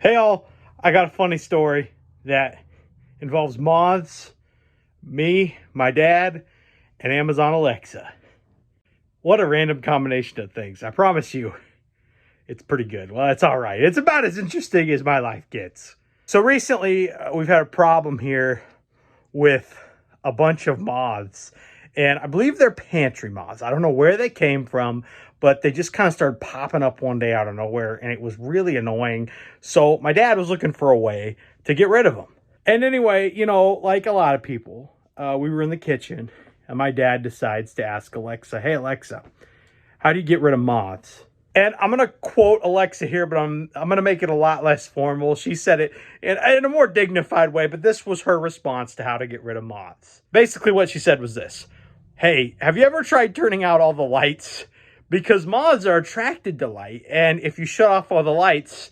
Hey all, I got a funny story that involves moths, me, my dad, and Amazon Alexa. What a random combination of things. I promise you, it's pretty good. Well, it's all right. It's about as interesting as my life gets. So recently, we've had a problem here with a bunch of moths. And I believe they're pantry moths. I don't know where they came from, but they just kind of started popping up one day out of nowhere, and it was really annoying. So my dad was looking for a way to get rid of them. And anyway, like a lot of people, we were in the kitchen, and my dad decides to ask Alexa, "Hey Alexa, how do you get rid of moths?" And I'm going to quote Alexa here, but I'm going to make it a lot less formal. She said it in a more dignified way, but this was her response to how to get rid of moths. Basically, what she said was this: "Hey, have you ever tried turning out all the lights? Because moths are attracted to light, and if you shut off all the lights,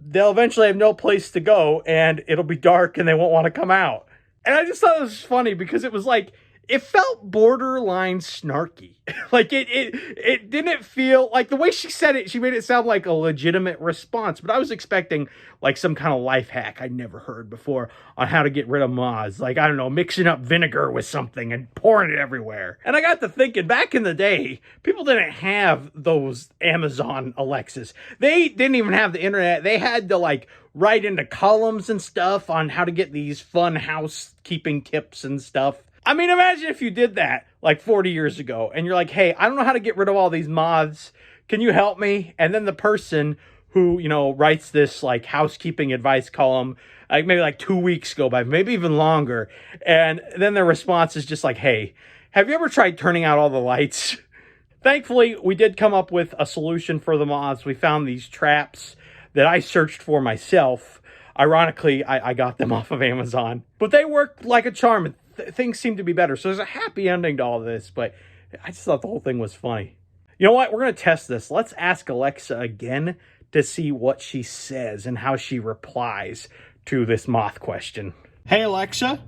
they'll eventually have no place to go, and it'll be dark, and they won't want to come out." And I just thought it was funny because it was like, it felt borderline snarky. Like it didn't feel like, the way she said it, she made it sound like a legitimate response. But I was expecting like some kind of life hack I'd never heard before on how to get rid of moths. Like, I don't know, mixing up vinegar with something and pouring it everywhere. And I got to thinking, back in the day, people didn't have those Amazon Alexas. They didn't even have the internet. They had to like write into columns and stuff on how to get these fun housekeeping tips and stuff. I mean, imagine if you did that like 40 years ago and you're like, "Hey, I don't know how to get rid of all these moths. Can you help me?" And then the person who, writes this like housekeeping advice column, like maybe like 2 weeks go by, maybe even longer. And then their response is just like, "Hey, have you ever tried turning out all the lights?" Thankfully, we did come up with a solution for the moths. We found these traps that I searched for myself. Ironically, I got them off of Amazon, but they worked like a charm. Things seem to be better. So there's a happy ending to all this, but I just thought the whole thing was funny. You know what? We're going to test this. Let's ask Alexa again to see what she says and how she replies to this moth question. Hey Alexa,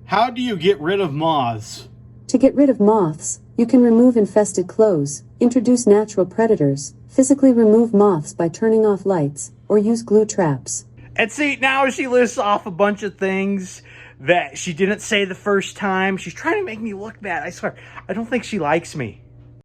how do you get rid of moths? To get rid of moths, you can remove infested clothes, introduce natural predators, physically remove moths by turning off lights, or use glue traps. And see, now she lists off a bunch of things that she didn't say the first time. She's trying to make me look bad. I swear, I don't think she likes me.